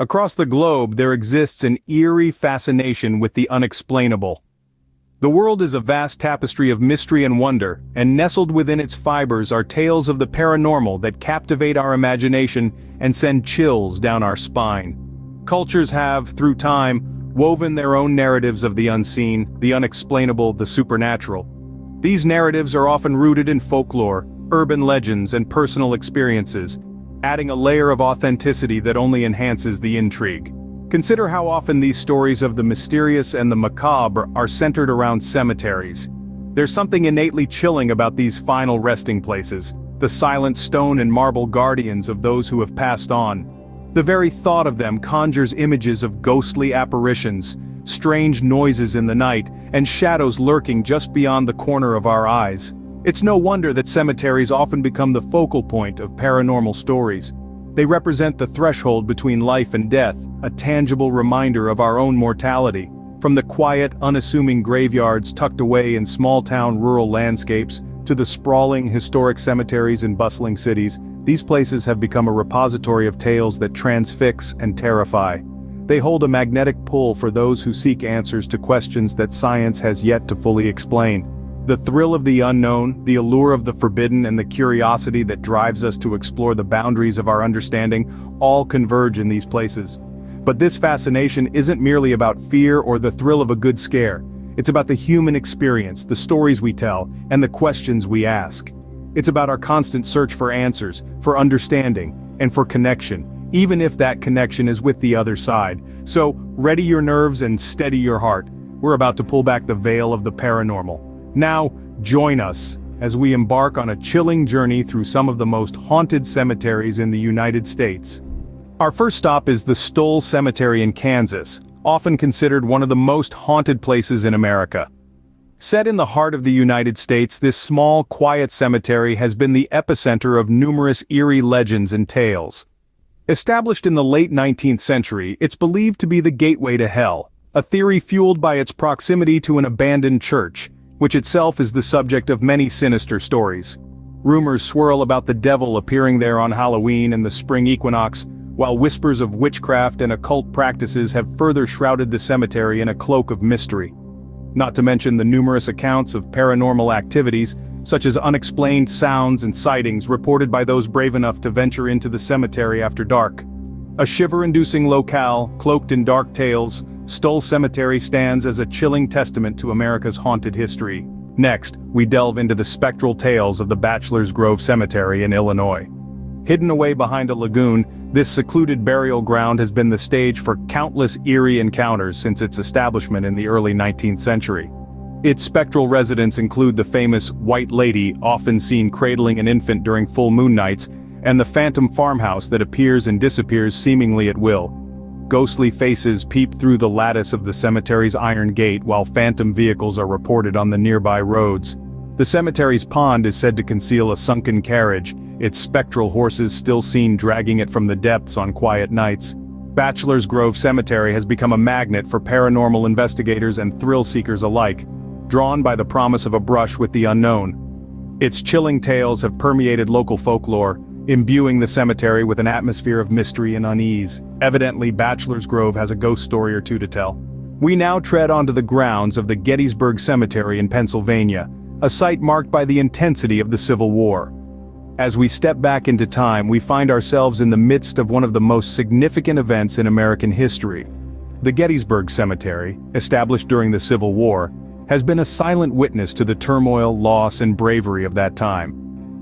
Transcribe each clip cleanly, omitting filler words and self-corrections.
Across the globe there exists an eerie fascination with the unexplainable. The world is a vast tapestry of mystery and wonder, and nestled within its fibers are tales of the paranormal that captivate our imagination and send chills down our spine. Cultures have, through time, woven their own narratives of the unseen, the unexplainable, the supernatural. These narratives are often rooted in folklore, urban legends, and personal experiences, adding a layer of authenticity that only enhances the intrigue. Consider how often these stories of the mysterious and the macabre are centered around cemeteries. There's something innately chilling about these final resting places, the silent stone and marble guardians of those who have passed on. The very thought of them conjures images of ghostly apparitions, strange noises in the night, and shadows lurking just beyond the corner of our eyes. It's no wonder that cemeteries often become the focal point of paranormal stories. They represent the threshold between life and death, a tangible reminder of our own mortality. From the quiet, unassuming graveyards tucked away in small-town rural landscapes, to the sprawling, historic cemeteries in bustling cities, these places have become a repository of tales that transfix and terrify. They hold a magnetic pull for those who seek answers to questions that science has yet to fully explain. The thrill of the unknown, the allure of the forbidden, and the curiosity that drives us to explore the boundaries of our understanding all converge in these places. But this fascination isn't merely about fear or the thrill of a good scare. It's about the human experience, the stories we tell, and the questions we ask. It's about our constant search for answers, for understanding, and for connection, even if that connection is with the other side. So, ready your nerves and steady your heart. We're about to pull back the veil of the paranormal. Now, join us as we embark on a chilling journey through some of the most haunted cemeteries in the United States. Our first stop is the Stoll Cemetery in Kansas, often considered one of the most haunted places in America. Set in the heart of the United States, this small, quiet cemetery has been the epicenter of numerous eerie legends and tales. Established in the late 19th century, it's believed to be the gateway to hell, a theory fueled by its proximity to an abandoned church, which itself is the subject of many sinister stories. Rumors swirl about the devil appearing there on Halloween and the spring equinox, while whispers of witchcraft and occult practices have further shrouded the cemetery in a cloak of mystery. Not to mention the numerous accounts of paranormal activities, such as unexplained sounds and sightings reported by those brave enough to venture into the cemetery after dark. A shiver-inducing locale, cloaked in dark tales, Stoll Cemetery stands as a chilling testament to America's haunted history. Next, we delve into the spectral tales of the Bachelor's Grove Cemetery in Illinois. Hidden away behind a lagoon, this secluded burial ground has been the stage for countless eerie encounters since its establishment in the early 19th century. Its spectral residents include the famous White Lady, often seen cradling an infant during full moon nights, and the phantom farmhouse that appears and disappears seemingly at will. Ghostly faces peep through the lattice of the cemetery's iron gate while phantom vehicles are reported on the nearby roads. The cemetery's pond is said to conceal a sunken carriage, its spectral horses still seen dragging it from the depths on quiet nights. Bachelor's Grove Cemetery has become a magnet for paranormal investigators and thrill-seekers alike, drawn by the promise of a brush with the unknown. Its chilling tales have permeated local folklore, imbuing the cemetery with an atmosphere of mystery and unease. Evidently, Bachelor's Grove has a ghost story or two to tell. We now tread onto the grounds of the Gettysburg Cemetery in Pennsylvania, a site marked by the intensity of the Civil War. As we step back into time, we find ourselves in the midst of one of the most significant events in American history. The Gettysburg Cemetery, established during the Civil War, has been a silent witness to the turmoil, loss, and bravery of that time.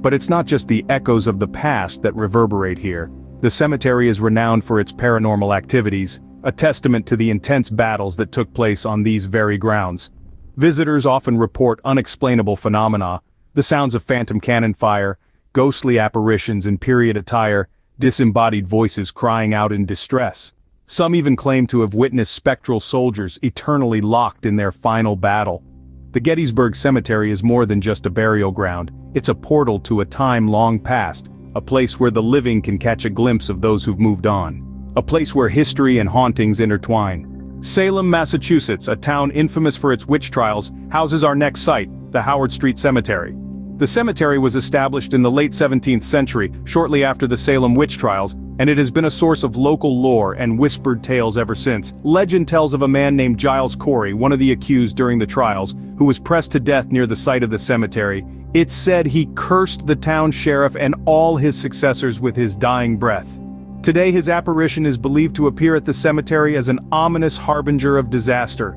But it's not just the echoes of the past that reverberate here. The cemetery is renowned for its paranormal activities, a testament to the intense battles that took place on these very grounds. Visitors often report unexplainable phenomena, the sounds of phantom cannon fire, ghostly apparitions in period attire, disembodied voices crying out in distress. Some even claim to have witnessed spectral soldiers eternally locked in their final battle. The Gettysburg Cemetery is more than just a burial ground, it's a portal to a time long past, a place where the living can catch a glimpse of those who've moved on. A place where history and hauntings intertwine. Salem, Massachusetts, a town infamous for its witch trials, houses our next site, the Howard Street Cemetery. The cemetery was established in the late 17th century, shortly after the Salem witch trials, and it has been a source of local lore and whispered tales ever since. Legend tells of a man named Giles Corey, one of the accused during the trials, who was pressed to death near the site of the cemetery. It's said he cursed the town sheriff and all his successors with his dying breath. Today his apparition is believed to appear at the cemetery as an ominous harbinger of disaster.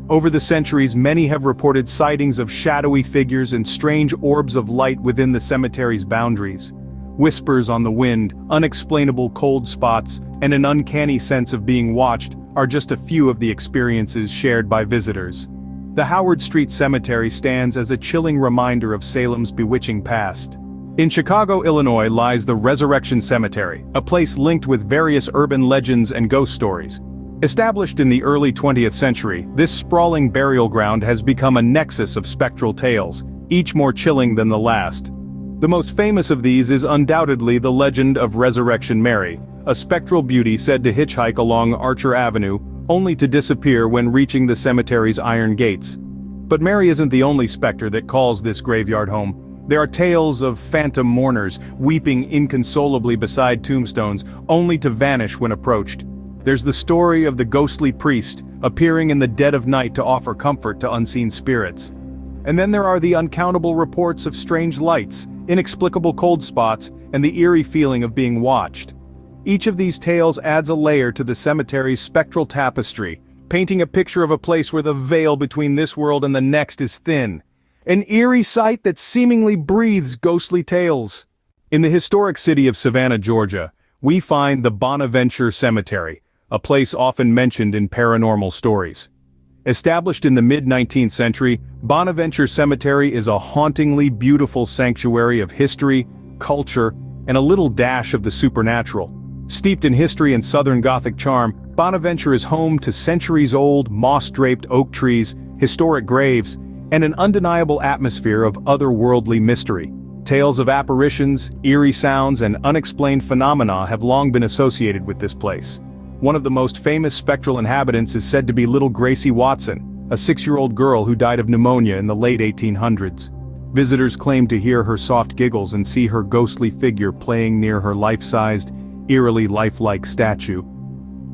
Over the centuries, many have reported sightings of shadowy figures and strange orbs of light within the cemetery's boundaries. Whispers on the wind, unexplainable cold spots, and an uncanny sense of being watched are just a few of the experiences shared by visitors. The Howard Street Cemetery stands as a chilling reminder of Salem's bewitching past. In Chicago, Illinois lies the Resurrection Cemetery, a place linked with various urban legends and ghost stories. Established in the early 20th century, this sprawling burial ground has become a nexus of spectral tales, each more chilling than the last. The most famous of these is undoubtedly the legend of Resurrection Mary, a spectral beauty said to hitchhike along Archer Avenue, only to disappear when reaching the cemetery's iron gates. But Mary isn't the only specter that calls this graveyard home. There are tales of phantom mourners, weeping inconsolably beside tombstones, only to vanish when approached. There's the story of the ghostly priest, appearing in the dead of night to offer comfort to unseen spirits. And then there are the uncountable reports of strange lights, inexplicable cold spots, and the eerie feeling of being watched. Each of these tales adds a layer to the cemetery's spectral tapestry, painting a picture of a place where the veil between this world and the next is thin. An eerie sight that seemingly breathes ghostly tales. In the historic city of Savannah, Georgia, we find the Bonaventure Cemetery, a place often mentioned in paranormal stories. Established in the mid-19th century, Bonaventure Cemetery is a hauntingly beautiful sanctuary of history, culture, and a little dash of the supernatural. Steeped in history and Southern Gothic charm, Bonaventure is home to centuries-old, moss-draped oak trees, historic graves, and an undeniable atmosphere of otherworldly mystery. Tales of apparitions, eerie sounds, and unexplained phenomena have long been associated with this place. One of the most famous spectral inhabitants is said to be little Gracie Watson, a 6-year-old girl who died of pneumonia in the late 1800s. Visitors claim to hear her soft giggles and see her ghostly figure playing near her life-sized, eerily lifelike statue.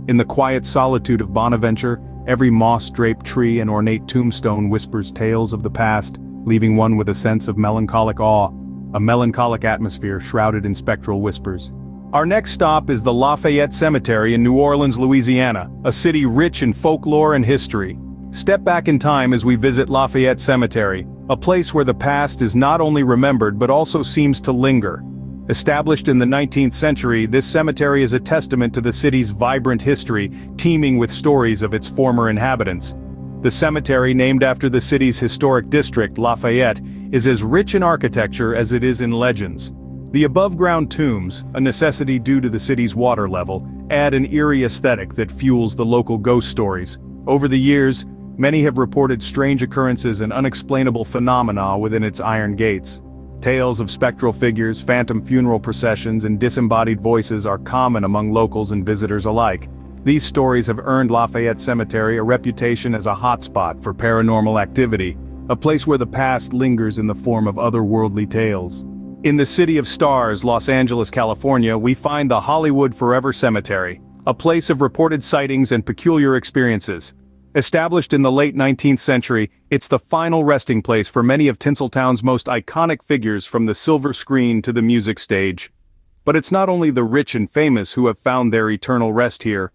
In the quiet solitude of Bonaventure, every moss-draped tree and ornate tombstone whispers tales of the past, leaving one with a sense of melancholic awe, a melancholic atmosphere shrouded in spectral whispers. Our next stop is the Lafayette Cemetery in New Orleans, Louisiana, a city rich in folklore and history. Step back in time as we visit Lafayette Cemetery, a place where the past is not only remembered but also seems to linger. Established in the 19th century, this cemetery is a testament to the city's vibrant history, teeming with stories of its former inhabitants. The cemetery, named after the city's historic district, Lafayette, is as rich in architecture as it is in legends. The above-ground tombs, a necessity due to the city's water level, add an eerie aesthetic that fuels the local ghost stories. Over the years, many have reported strange occurrences and unexplainable phenomena within its iron gates. Tales of spectral figures, phantom funeral processions, and disembodied voices are common among locals and visitors alike. These stories have earned Lafayette Cemetery a reputation as a hotspot for paranormal activity, a place where the past lingers in the form of otherworldly tales. In the City of Stars, Los Angeles, California, we find the Hollywood Forever Cemetery, a place of reported sightings and peculiar experiences. Established in the late 19th century, it's the final resting place for many of Tinseltown's most iconic figures, from the silver screen to the music stage. But it's not only the rich and famous who have found their eternal rest here.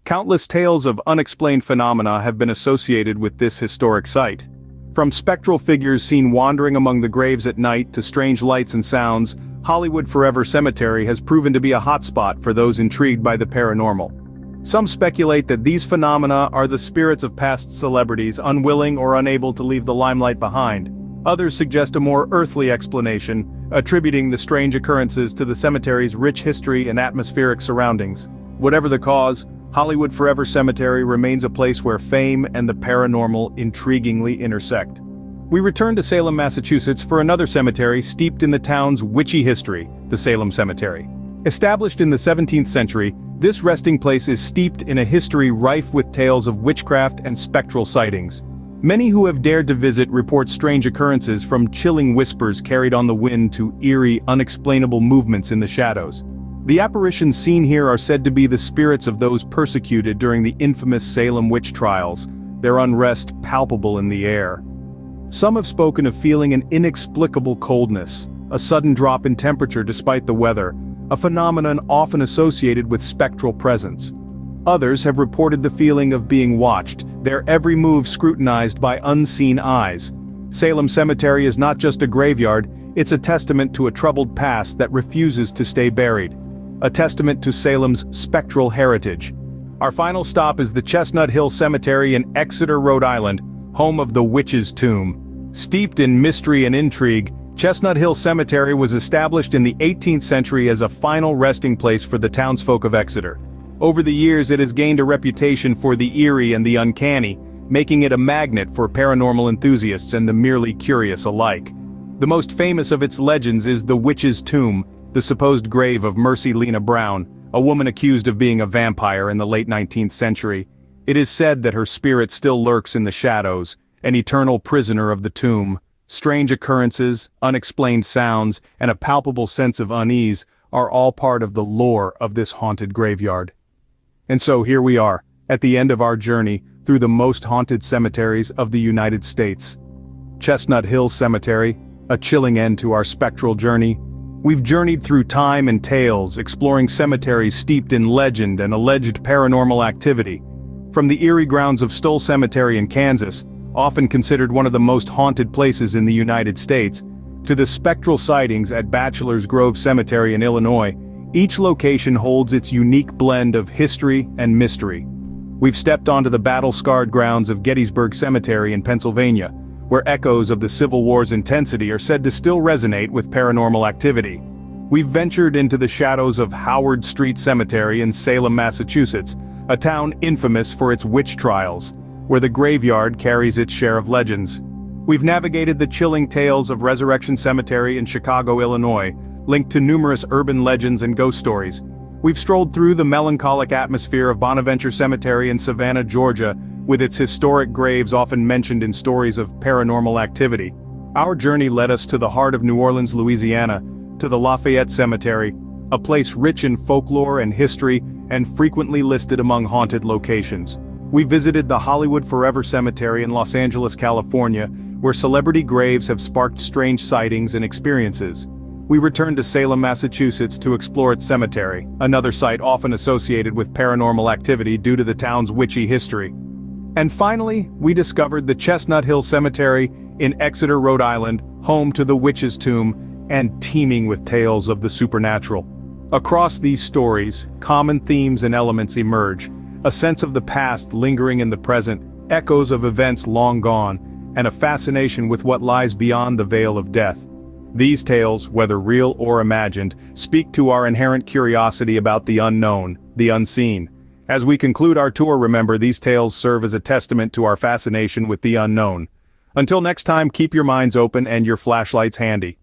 Countless tales of unexplained phenomena have been associated with this historic site. From spectral figures seen wandering among the graves at night to strange lights and sounds, Hollywood Forever Cemetery has proven to be a hotspot for those intrigued by the paranormal. Some speculate that these phenomena are the spirits of past celebrities unwilling or unable to leave the limelight behind. Others suggest a more earthly explanation, attributing the strange occurrences to the cemetery's rich history and atmospheric surroundings. Whatever the cause, Hollywood Forever Cemetery remains a place where fame and the paranormal intriguingly intersect. We return to Salem, Massachusetts for another cemetery steeped in the town's witchy history, the Salem Cemetery. Established in the 17th century, this resting place is steeped in a history rife with tales of witchcraft and spectral sightings. Many who have dared to visit report strange occurrences, from chilling whispers carried on the wind to eerie, unexplainable movements in the shadows. The apparitions seen here are said to be the spirits of those persecuted during the infamous Salem witch trials, their unrest palpable in the air. Some have spoken of feeling an inexplicable coldness, a sudden drop in temperature despite the weather, a phenomenon often associated with spectral presence. Others have reported the feeling of being watched, their every move scrutinized by unseen eyes. Salem Cemetery is not just a graveyard, it's a testament to a troubled past that refuses to stay buried. A testament to Salem's spectral heritage. Our final stop is the Chestnut Hill Cemetery in Exeter, Rhode Island, home of the Witch's Tomb. Steeped in mystery and intrigue, Chestnut Hill Cemetery was established in the 18th century as a final resting place for the townsfolk of Exeter. Over the years it has gained a reputation for the eerie and the uncanny, making it a magnet for paranormal enthusiasts and the merely curious alike. The most famous of its legends is the Witch's Tomb, the supposed grave of Mercy Lena Brown, a woman accused of being a vampire in the late 19th century. It is said that her spirit still lurks in the shadows, an eternal prisoner of the tomb. Strange occurrences, unexplained sounds, and a palpable sense of unease are all part of the lore of this haunted graveyard. And so here we are, at the end of our journey through the most haunted cemeteries of the United States. Chestnut Hill Cemetery, a chilling end to our spectral journey. We've journeyed through time and tales, exploring cemeteries steeped in legend and alleged paranormal activity. From the eerie grounds of Stoll Cemetery in Kansas, often considered one of the most haunted places in the United States, to the spectral sightings at Bachelor's Grove Cemetery in Illinois, each location holds its unique blend of history and mystery. We've stepped onto the battle-scarred grounds of Gettysburg Cemetery in Pennsylvania, where echoes of the Civil War's intensity are said to still resonate with paranormal activity. We've ventured into the shadows of Howard Street Cemetery in Salem, Massachusetts, a town infamous for its witch trials, where the graveyard carries its share of legends. We've navigated the chilling tales of Resurrection Cemetery in Chicago, Illinois, linked to numerous urban legends and ghost stories. We've strolled through the melancholic atmosphere of Bonaventure Cemetery in Savannah, Georgia, with its historic graves often mentioned in stories of paranormal activity. Our journey led us to the heart of New Orleans, Louisiana, to the Lafayette Cemetery, a place rich in folklore and history and frequently listed among haunted locations. We visited the Hollywood Forever Cemetery in Los Angeles, California, where celebrity graves have sparked strange sightings and experiences. We returned to Salem, Massachusetts to explore its cemetery, another site often associated with paranormal activity due to the town's witchy history. And finally, we discovered the Chestnut Hill Cemetery in Exeter, Rhode Island, home to the Witch's Tomb and teeming with tales of the supernatural. Across these stories, common themes and elements emerge, a sense of the past lingering in the present, echoes of events long gone, and a fascination with what lies beyond the veil of death. These tales, whether real or imagined, speak to our inherent curiosity about the unknown, the unseen. As we conclude our tour, remember, these tales serve as a testament to our fascination with the unknown. Until next time, keep your minds open and your flashlights handy.